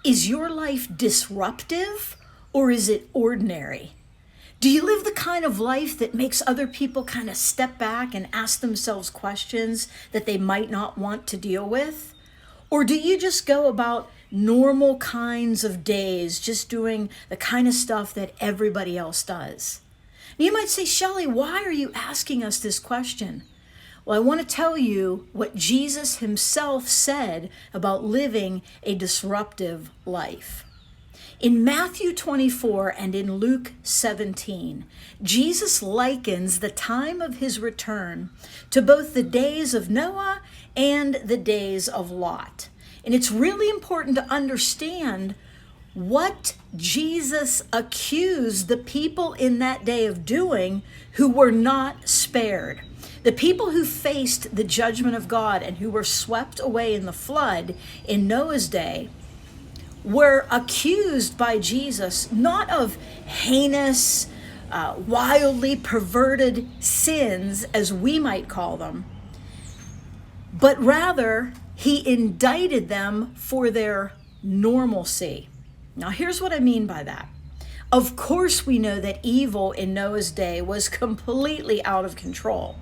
Is your life disruptive or is it ordinary? Do you live the kind of life that makes other people kind of step back and ask themselves questions that they might not want to deal with? Or do you just go about normal kinds of days, just doing the kind of stuff that everybody else does? You might say, Shelley, why are you asking us this question? Well, I want to tell you what Jesus himself said about living a disruptive life. In Matthew 24 and in Luke 17, Jesus likens the time of his return to both the days of Noah and the days of Lot. And it's really important to understand what Jesus accused the people in that day of doing who were not spared. The people who faced the judgment of God and who were swept away in the flood in Noah's day were accused by Jesus not of heinous, wildly perverted sins, as we might call them, but rather he indicted them for their normalcy. Now, here's what I mean by that. Of course, we know that evil in Noah's day was completely out of control.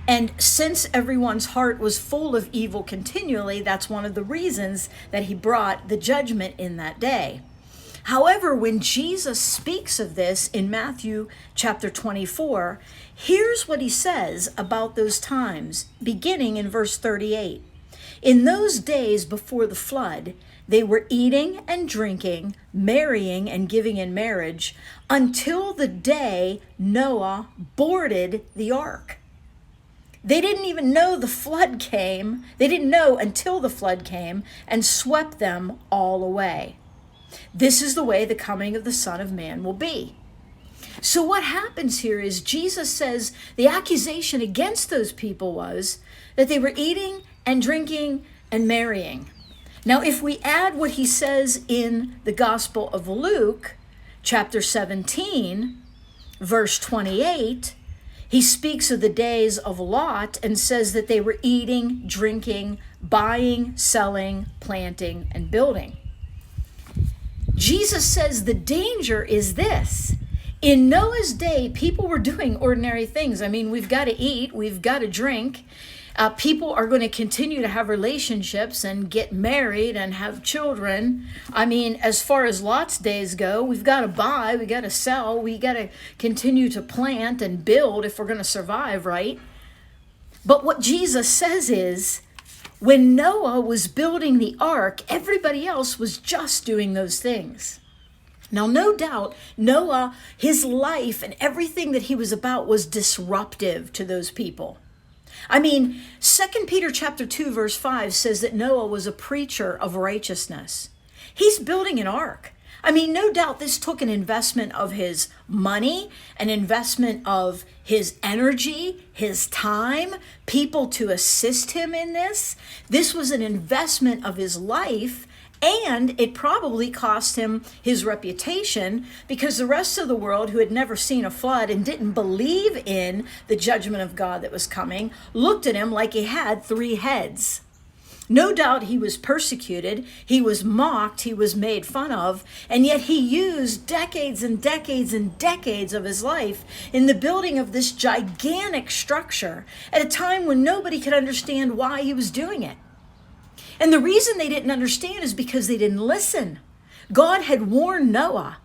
And since everyone's heart was full of evil continually, that's one of the reasons that he brought the judgment in that day. However, when Jesus speaks of this in Matthew chapter 24, here's what he says about those times, beginning in verse 38. In those days before the flood, they were eating and drinking, marrying and giving in marriage, until the day Noah boarded the ark. They didn't even know the flood came. They didn't know until the flood came and swept them all away. This is the way the coming of the Son of Man will be. So what happens here is Jesus says the accusation against those people was that they were eating and drinking and marrying. Now, if we add what he says in the Gospel of Luke, chapter 17, verse 28, he speaks of the days of Lot and says that they were eating, drinking, buying, selling, planting, and building. Jesus says the danger is this. In Noah's day, people were doing ordinary things. I mean, we've got to eat, we've got to drink. People are going to continue to have relationships and get married and have children. I mean, as far as Lot's days go, we've got to buy, we got to sell, we got to continue to plant and build if we're going to survive, right? But what Jesus says is, when Noah was building the ark, everybody else was just doing those things. Now, no doubt, Noah, his life and everything that he was about was disruptive to those people. I mean, 2 Peter chapter 2, verse 5 says that Noah was a preacher of righteousness. He's building an ark. I mean, no doubt this took an investment of his money, an investment of his energy, his time, people to assist him in this. This was an investment of his life, and it probably cost him his reputation, because the rest of the world, who had never seen a flood and didn't believe in the judgment of God that was coming, looked at him like he had 3 heads. No doubt he was persecuted, he was mocked, he was made fun of, and yet he used decades and decades and decades of his life in the building of this gigantic structure at a time when nobody could understand why he was doing it. And the reason they didn't understand is because they didn't listen. God had warned Noah.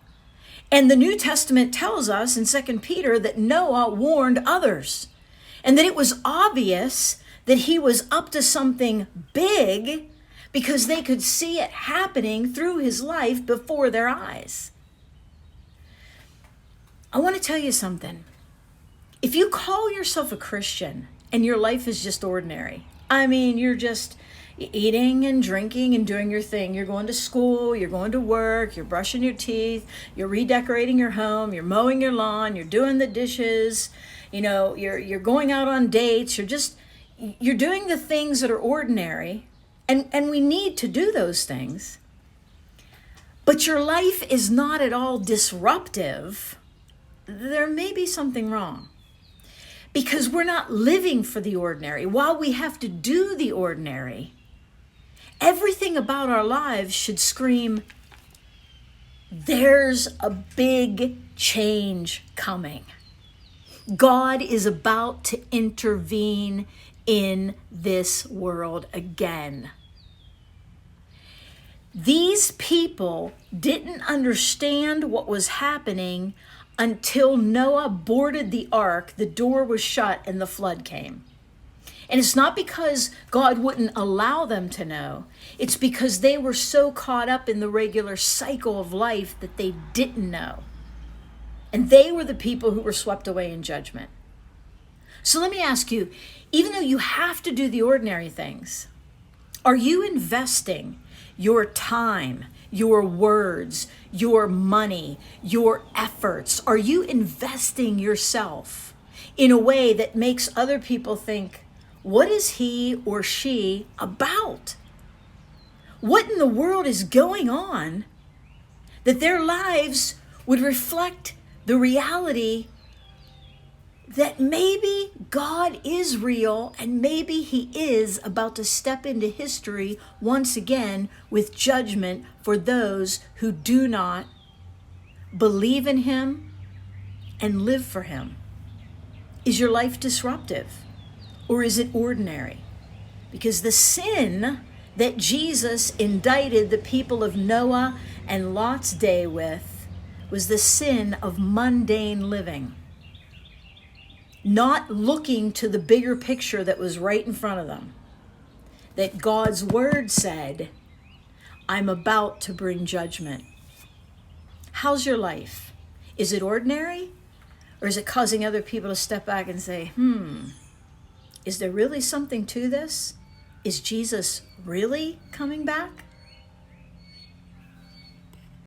And the New Testament tells us in 2 Peter that Noah warned others. And that it was obvious that he was up to something big because they could see it happening through his life before their eyes. I want to tell you something. If you call yourself a Christian and your life is just ordinary, I mean, you're just eating and drinking and doing your thing. You're going to school, you're going to work, you're brushing your teeth, you're redecorating your home, you're mowing your lawn, you're doing the dishes, you're going out on dates, you're doing the things that are ordinary, and we need to do those things. But your life is not at all disruptive. There may be something wrong. Because we're not living for the ordinary. While we have to do the ordinary, everything about our lives should scream there's a big change coming. God is about to intervene in this world again. These people didn't understand what was happening until Noah boarded the ark, the door was shut, and the flood came. And it's not because God wouldn't allow them to know. It's because they were so caught up in the regular cycle of life that they didn't know. And they were the people who were swept away in judgment. So let me ask you, even though you have to do the ordinary things, are you investing your time, your words, your money, your efforts? Are you investing yourself in a way that makes other people think, what is he or she about? What in the world is going on that their lives would reflect the reality that maybe God is real and maybe he is about to step into history once again with judgment for those who do not believe in him and live for him? Is your life disruptive or is it ordinary? Because the sin that Jesus indicted the people of Noah and Lot's day with was the sin of mundane living. Not looking to the bigger picture that was right in front of them. That God's word said, I'm about to bring judgment. How's your life? Is it ordinary? Or is it causing other people to step back and say, is there really something to this? Is Jesus really coming back?